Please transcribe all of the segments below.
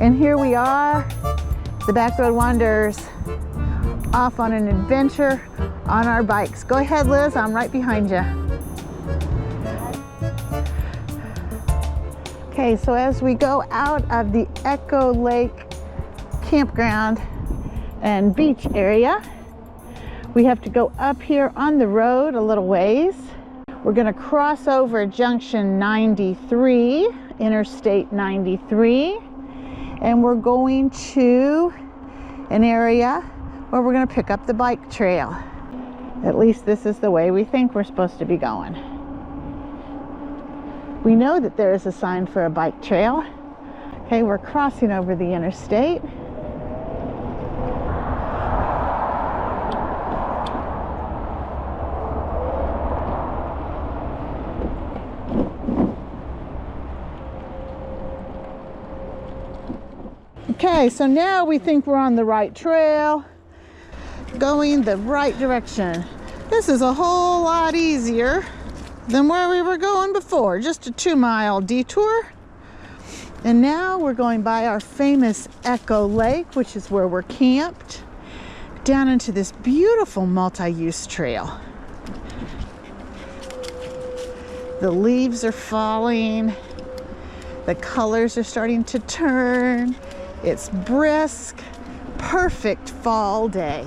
And here we are, the Backroad Wanderers, off on an adventure on our bikes. Go ahead, Liz, I'm right behind you. Okay, so as we go out of the Echo Lake Campground and beach area, we have to go up here on the road a little ways. We're going to cross over junction 93, Interstate 93, and we're going to an area where we're going to pick up the bike trail. At least this is the way we think we're supposed to be going. We know that there is a sign for a bike trail. Okay, we're crossing over the interstate. Okay, so now we think we're on the right trail, going the right direction. This is a whole lot easier than where we were going before, just a 2-mile detour. And now we're going by our famous Echo Lake, which is where we're camped, down into this beautiful multi-use trail. The leaves are falling, the colors are starting to turn. It's brisk, perfect fall day.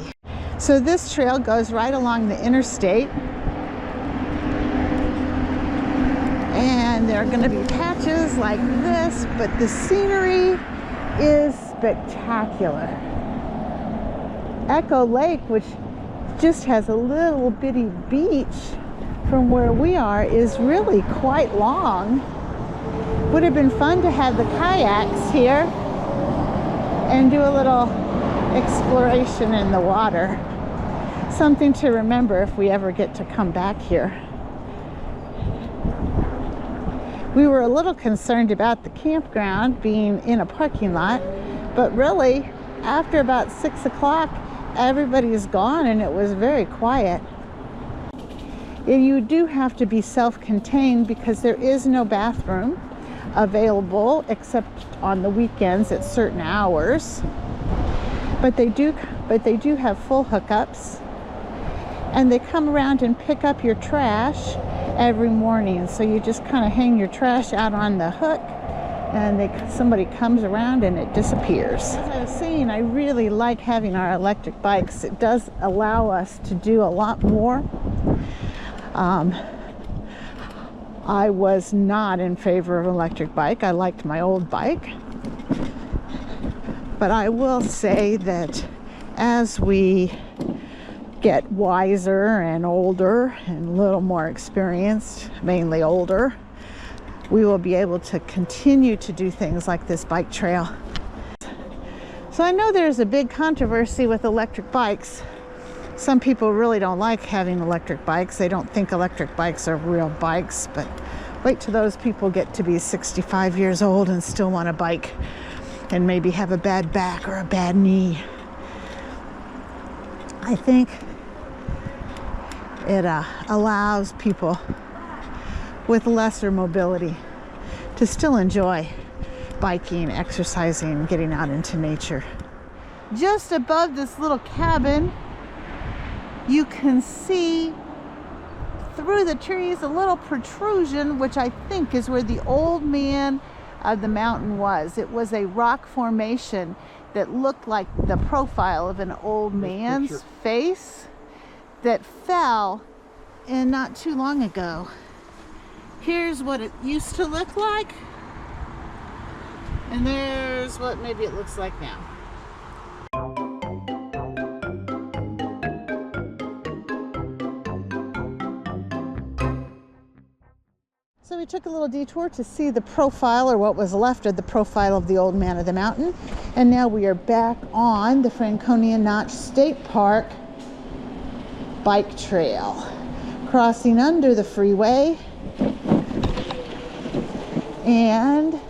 So this trail goes right along the interstate, and there are going to be patches like this, but the scenery is spectacular. Echo Lake, which just has a little bitty beach from where we are, is really quite long. Would have been fun to have the kayaks here and do a little exploration in the water. Something to remember if we ever get to come back here. We were a little concerned about the campground being in a parking lot, but really, after about 6 o'clock, everybody's gone and it was very quiet. And you do have to be self-contained because there is no bathroom available except on the weekends at certain hours. But they do have full hookups, and they come around and pick up your trash every morning. So you just kind of hang your trash out on the hook, and somebody comes around and it disappears. As I was saying, I really like having our electric bikes. It does allow us to do a lot more. I was not in favor of an electric bike. I liked my old bike. But I will say that as we get wiser and older and a little more experienced, mainly older, we will be able to continue to do things like this bike trail. So I know there's a big controversy with electric bikes. Some people really don't like having electric bikes. They don't think electric bikes are real bikes, but wait till those people get to be 65 years old and still want a bike and maybe have a bad back or a bad knee. I think it allows people with lesser mobility to still enjoy biking, exercising, getting out into nature. Just above this little cabin, you can see through the trees a little protrusion, which I think is where the old man of the mountain was. It was a rock formation that looked like the profile of an old man's face that fell in not too long ago. Here's what it used to look like, and there's what maybe it looks like now. So we took a little detour to see the profile, or what was left of the profile of the old man of the mountain. And now we are back on the Franconia Notch State Park bike trail, crossing under the freeway and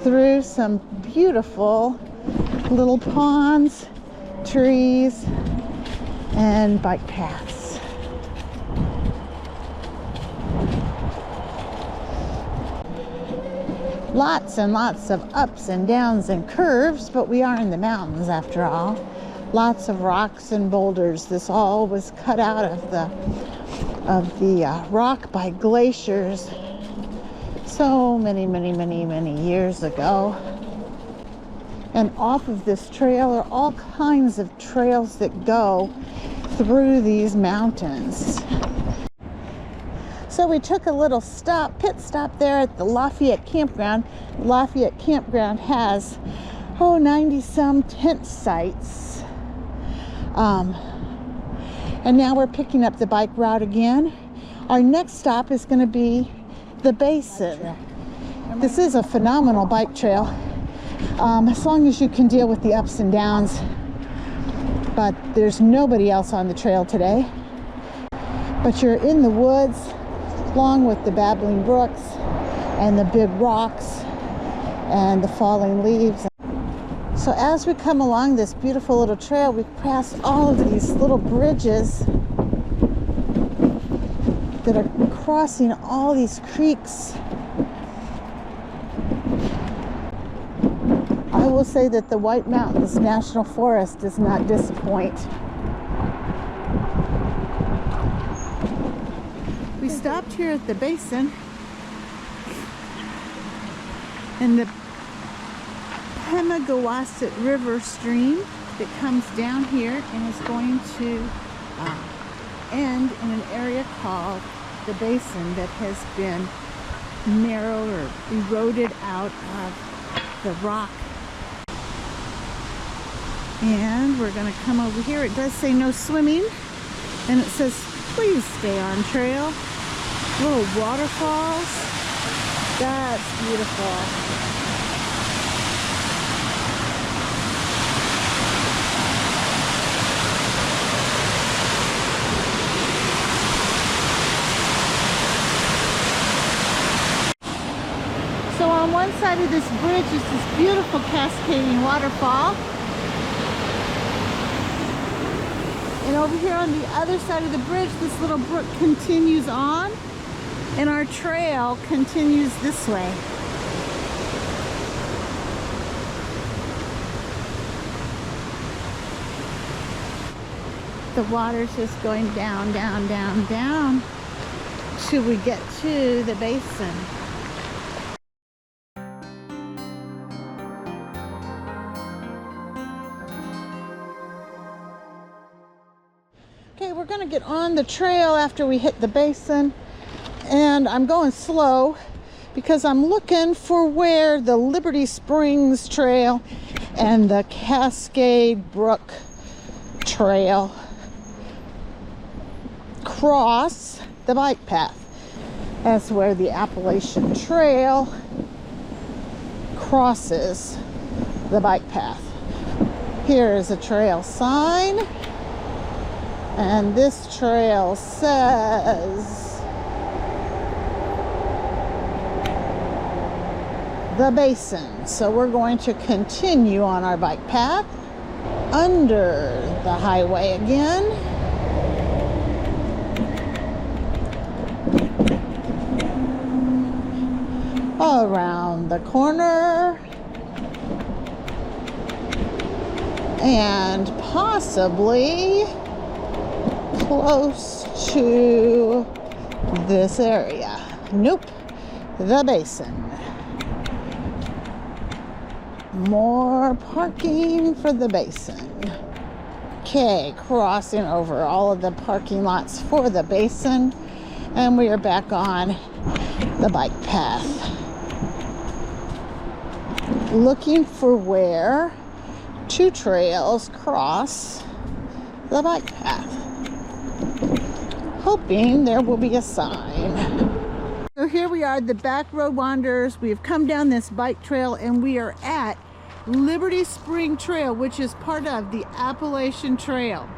through some beautiful little ponds, trees, and bike paths. Lots and lots of ups and downs and curves, but we are in the mountains after all. Lots of rocks and boulders. This all was cut out of the rock by glaciers so many years ago. And off of this trail are all kinds of trails that go through these mountains. So we took a little pit stop there at the Lafayette Campground. Lafayette Campground has 90 some tent sites. And now we're picking up the bike route again. Our next stop is going to be the Basin. This is a phenomenal bike trail, as long as you can deal with the ups and downs. But there's nobody else on the trail today. But you're in the woods, along with the babbling brooks and the big rocks and the falling leaves. So as we come along this beautiful little trail, we pass all of these little bridges that are crossing all these creeks. I will say that the White Mountains National Forest does not disappoint. We stopped here at the Basin, and the Pemigewasset River stream that comes down here and is going to end in an area called the Basin that has been narrowed or eroded out of the rock. And we're going to come over here. It does say no swimming, and it says please stay on trail. Little waterfalls. That's beautiful. So on one side of this bridge is this beautiful cascading waterfall. And over here on the other side of the bridge, this little brook continues on, and our trail continues this way. The water's just going down, down, down, down till we get to the Basin. Okay, we're gonna get on the trail after we hit the Basin, and I'm going slow because I'm looking for where the Liberty Springs Trail and the Cascade Brook Trail cross the bike path. That's where the Appalachian Trail crosses the bike path. Here is a trail sign, and this trail says the Basin. So we're going to continue on our bike path under the highway again. Around the corner, and possibly close to this area. Nope, the Basin. More parking for the Basin. Okay, crossing over all of the parking lots for the Basin, and we are back on the bike path. Looking for where two trails cross the bike path. Hoping there will be a sign. So here we are, the Back Road Wanderers. We have come down this bike trail, and we are at Liberty Spring Trail, which is part of the Appalachian Trail.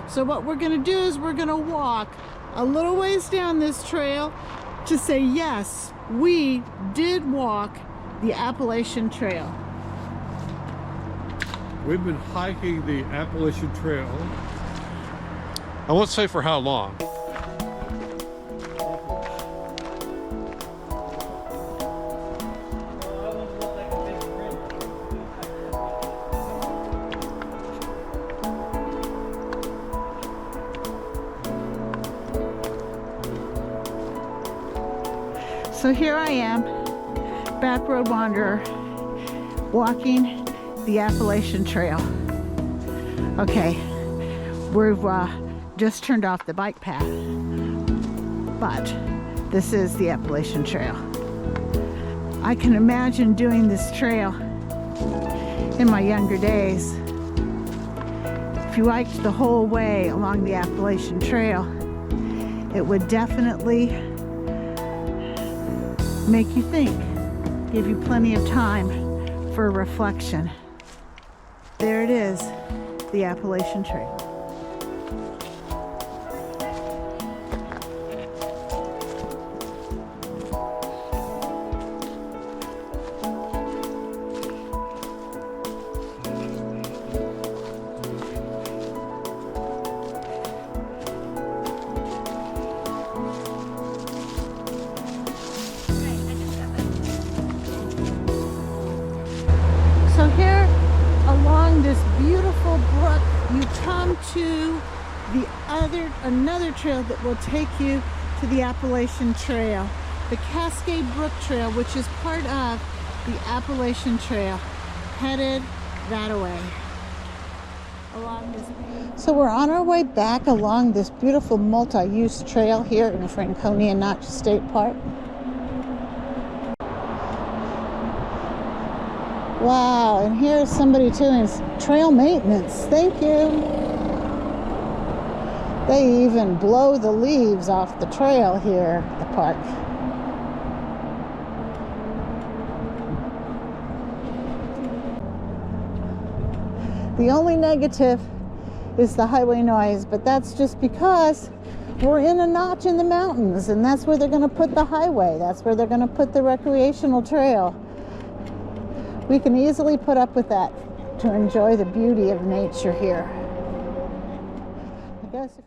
So what we're going to do is we're going to walk a little ways down this trail to say, yes, we did walk the Appalachian Trail. We've been hiking the Appalachian Trail. I won't say for how long. So here I am, back road wanderer, walking the Appalachian Trail. Okay, we've just turned off the bike path, but this is the Appalachian Trail. I can imagine doing this trail in my younger days. If you hiked the whole way along the Appalachian Trail, it would definitely make you think, give you plenty of time for reflection. There it is, the Appalachian Trail. So here along this beautiful brook, you come to another trail that will take you to the Appalachian Trail, the Cascade Brook Trail, which is part of the Appalachian Trail, headed that way. So we're on our way back along this beautiful multi-use trail here in Franconia Notch State Park. Wow, and here's somebody doing trail maintenance. Thank you. They even blow the leaves off the trail here at the park. The only negative is the highway noise, but that's just because we're in a notch in the mountains, and that's where they're going to put the highway. That's where they're going to put the recreational trail. We can easily put up with that to enjoy the beauty of nature here. I guess if